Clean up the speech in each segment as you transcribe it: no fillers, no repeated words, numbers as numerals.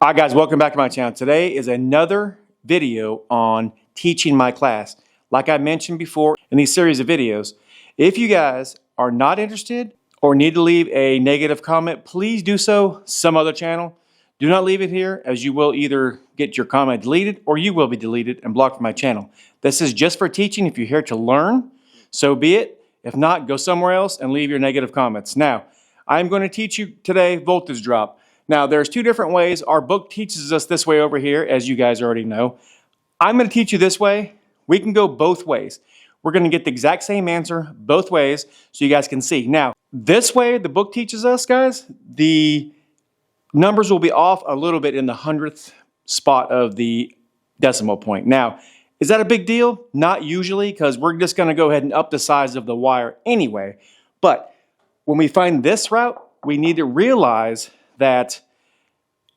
Hi guys, welcome back to my channel. Today is another video on teaching my class. Like I mentioned before in these series of videos, if you guys are not interested or need to leave a negative comment, please do so some other channel. Do not leave it here, as you will either get your comment deleted or you will be deleted and blocked from my channel. This is just for teaching. If you're here to learn, so be it. If not, go somewhere else and leave your negative comments. Now, I'm going to teach you today voltage drop. Now, there's two different ways. Our book teaches us this way over here, as you guys already know. I'm going to teach you this way. We can go both ways. We're going to get the exact same answer both ways so you guys can see. Now, this way the book teaches us, guys, the numbers will be off a little bit in the 100th spot of the decimal point. Now, is that a big deal? Not usually, because we're just going to go ahead and up the size of the wire anyway. But when we find this route, we need to realize that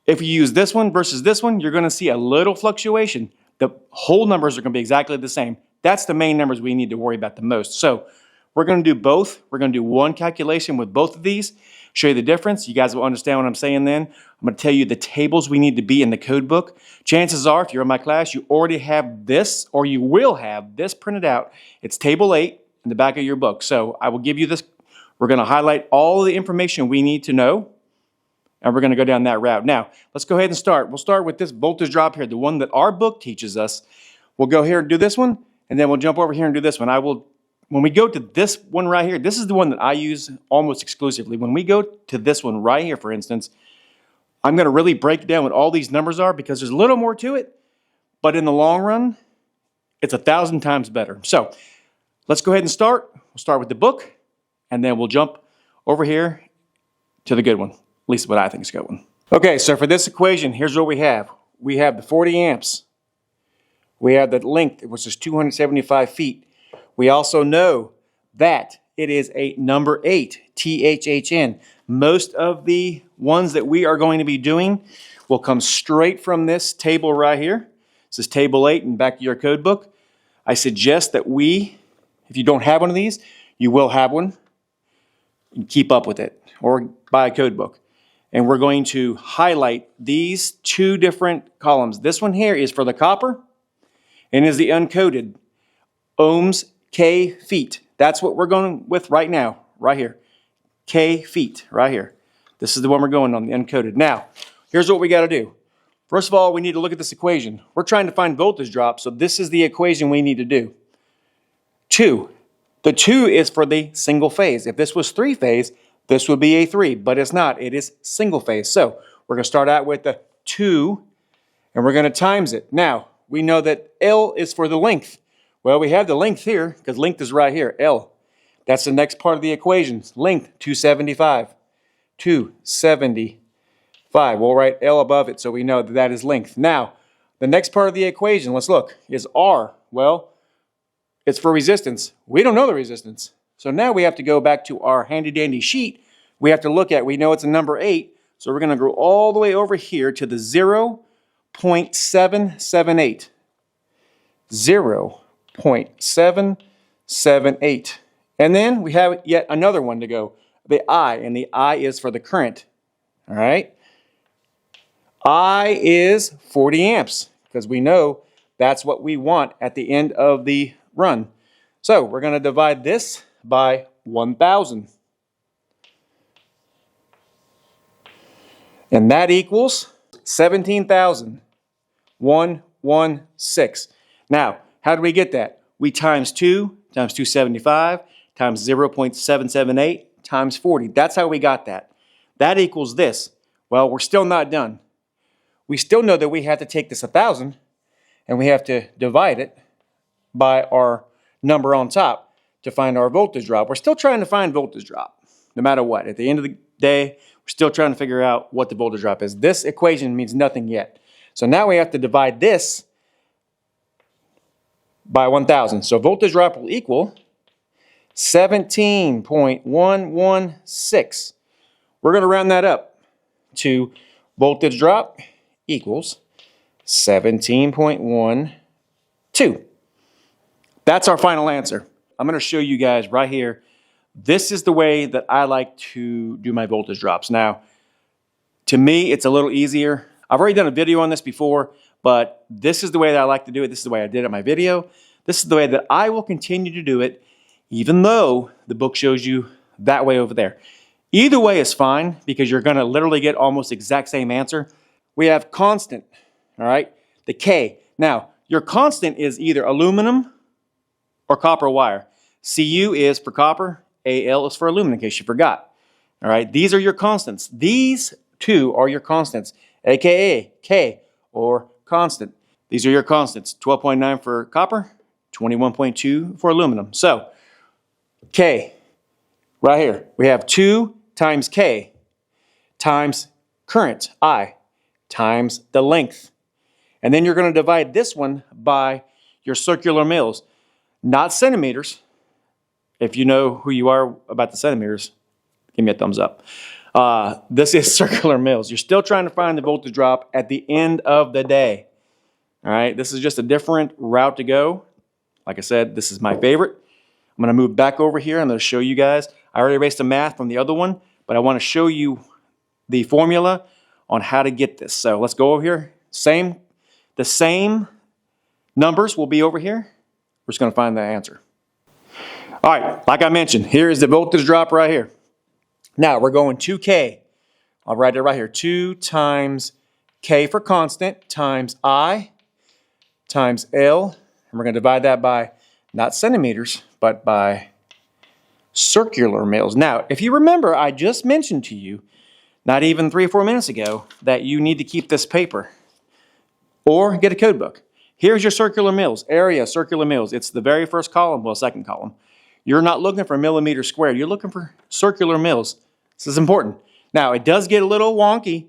if you use this one versus this one, you're going to see a little fluctuation. The whole numbers are going to be exactly the same. That's the main numbers we need to worry about the most. So we're going to do both. We're going to do one calculation with both of these, show you the difference. You guys will understand what I'm saying then. I'm going to tell you the tables we need to be in the code book. Chances are, if you're in my class, you already have this, or you will have this printed out. It's table 8 in the back of your book. So I will give you this. We're going to highlight all the information we need to know, and we're going to go down that route. Now, let's go ahead and start. We'll start with this voltage drop here, the one that our book teaches us. We'll go here and do this one, and then we'll jump over here and do this one. When we go to this one right here, this is the one that I use almost exclusively. When we go to this one right here, for instance, I'm going to really break down what all these numbers are because there's a little more to it, but in the long run, it's 1,000 times better. So let's go ahead and start. We'll start with the book, and then we'll jump over here to the good one. At least what I think is a good one. Okay, so for this equation, here's what we have. We have the 40 amps. We have the length, which is 275 feet. We also know that it is a number 8, THHN. Most of the ones that we are going to be doing will come straight from this table right here. This is table 8 in the back of your code book. I suggest that if you don't have one of these, you will have one. And keep up with it or buy a code book. And we're going to highlight these two different columns. This one here is for the copper and is the uncoded ohms, K feet. That's what we're going with right now, right here. K feet, right here. This is the one we're going on, the uncoded. Now, here's what we got to do. First of all, we need to look at this equation. We're trying to find voltage drop, so this is the equation we need to do. 2. The 2 is for the single phase. If this was 3-phase, this would be a 3, but it's not. It is single phase. So we're going to start out with the 2, and we're going to times it. Now, we know that L is for the length. Well, we have the length here, because length is right here, L. That's the next part of the equation. Length, 275. 275. We'll write L above it so we know that that is length. Now, the next part of the equation, let's look, is R. Well, it's for resistance. We don't know the resistance. So now we have to go back to our handy-dandy sheet. We have to look at, we know it's a number 8, so we're going to go all the way over here to the 0.778. 0.778. And then we have yet another one to go, the I, and the I is for the current. All right? I is 40 amps, because we know that's what we want at the end of the run. So we're going to divide this by 1,000. And that equals 17,116. Now, how do we get that? We times 2 times 275 times 0.778 times 40. That's how we got that. That equals this. Well, we're still not done. We still know that we have to take this 1,000 and we have to divide it by our number on top to find our voltage drop. We're still trying to find voltage drop, no matter what. At the end of the day, we're still trying to figure out what the voltage drop is. This equation means nothing yet. So now we have to divide this by 1,000. So voltage drop will equal 17.116. We're going to round that up to voltage drop equals 17.12. That's our final answer. I'm going to show you guys right here. This is the way that I like to do my voltage drops. Now, to me, it's a little easier. I've already done a video on this before, but this is the way that I like to do it. This is the way I did it in my video. This is the way that I will continue to do it, even though the book shows you that way over there. Either way is fine because you're going to literally get almost exact same answer. We have constant, all right, the K. Now, your constant is either aluminum or copper wire. Cu is for copper, Al is for aluminum, in case you forgot. All right, these are your constants. These two are your constants, aka K or constant. These are your constants, 12.9 for copper, 21.2 for aluminum. So, K, right here, we have 2 times K times current, I, times the length. And then you're going to divide this one by your circular mils, not centimeters. If you know who you are about the centimeters, give me a thumbs up. This is circular mils. You're still trying to find the voltage drop at the end of the day. All right, this is just a different route to go. Like I said, this is my favorite. I'm going to move back over here. I'm going to show you guys. I already erased the math from the other one, but I want to show you the formula on how to get this. So let's go over here. The same numbers will be over here. We're just going to find the answer. All right, like I mentioned, here is the voltage drop right here. Now we're going 2K. I'll write it right here. 2 times K for constant times I times L. And we're going to divide that by not centimeters, but by circular mils. Now, if you remember, I just mentioned to you, not even 3 or 4 minutes ago, that you need to keep this paper or get a code book. Here's your circular mils, area circular mils. It's the very first column, well, second column. You're not looking for millimeters squared. You're looking for circular mils. This is important. Now, it does get a little wonky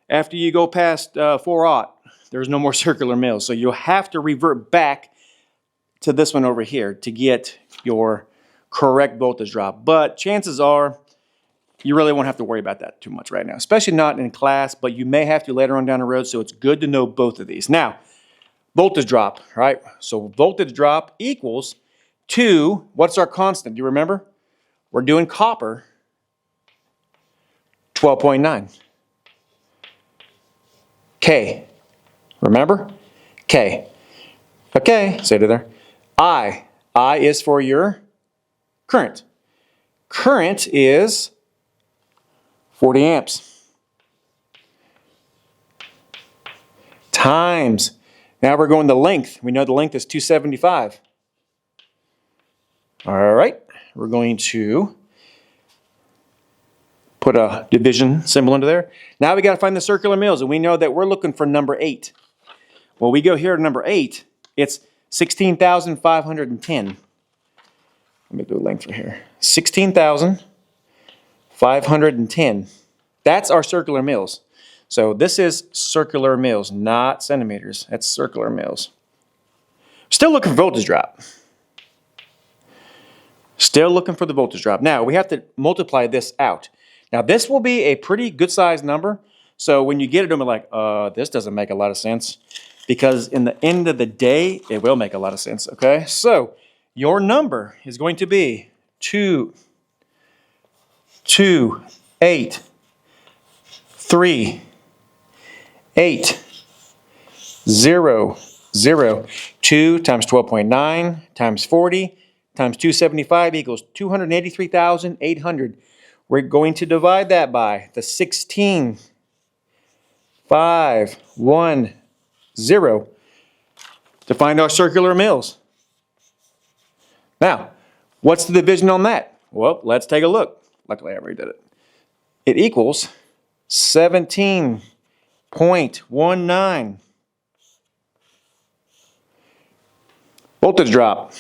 after you go past 4/0. There's no more circular mils. So you'll have to revert back to this one over here to get your correct voltage drop. But chances are you really won't have to worry about that too much right now, especially not in class, but you may have to later on down the road, so it's good to know both of these. Now, voltage drop, right? So voltage drop equals 2, what's our constant? Do you remember? We're doing copper, 12.9. K, remember? K. Okay, say it there. I is for your current. Current is 40 amps. Times. Now we're going to length. We know the length is 275. All right, we're going to put a division symbol into there. Now we got to find the circular mils, and we know that we're looking for number 8. Well, we go here to number 8. It's 16,510. Let me do a length right here. 16,510. That's our circular mils. So this is circular mils, not centimeters. That's circular mils. Still looking for voltage drop. Still looking for the voltage drop. Now, we have to multiply this out. Now, this will be a pretty good-sized number. So when you get it, you'll be like, this doesn't make a lot of sense. Because in the end of the day, it will make a lot of sense, okay? So your number is going to be 2, 8, 3, 8, 0, 0. 2 times 12.9 times 40 times 275 equals 283,800. We're going to divide that by the 16, 5, 1, 0 to find our circular mils. Now, what's the division on that? Well, let's take a look. Luckily, I already did it. It equals 17.19. Voltage drop.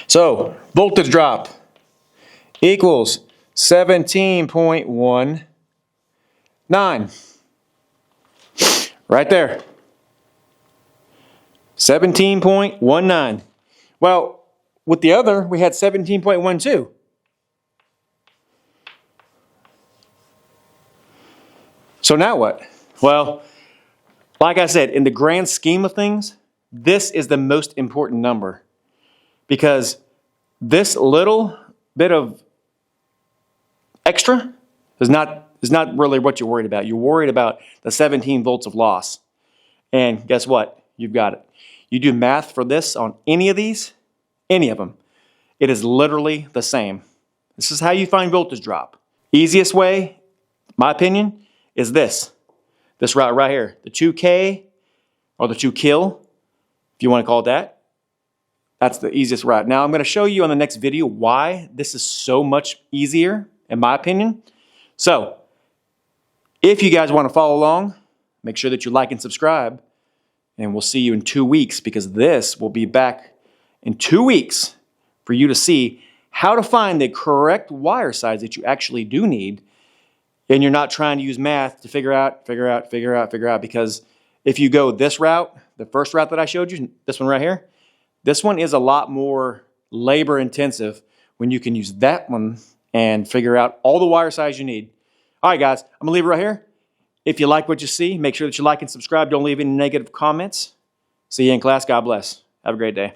So, voltage drop equals 17.19. Right there. 17.19. Well, with the other, we had 17.12. So now what? Well, like I said, in the grand scheme of things, this is the most important number because this little bit of extra is not is not really what you're worried about. You're worried about the 17 volts of loss. And guess what? You've got it. You do math for this on any of these, any of them, it is literally the same. This is how you find voltage drop. Easiest way, my opinion, is this route right here, the 2K or the 2 kil, if you want to call it that. That's the easiest route. Now I'm going to show you on the next video why this is so much easier, in my opinion. So, if you guys want to follow along, make sure that you like and subscribe, and we'll see you in 2 weeks, because this will be back in 2 weeks for you to see how to find the correct wire size that you actually do need, and you're not trying to use math to figure out, because if you go this route, the first route that I showed you, this one right here, this one is a lot more labor intensive when you can use that one and figure out all the wire size you need. All right, guys, I'm gonna leave it right here. If you like what you see, make sure that you like and subscribe. Don't leave any negative comments. See you in class. God bless. Have a great day.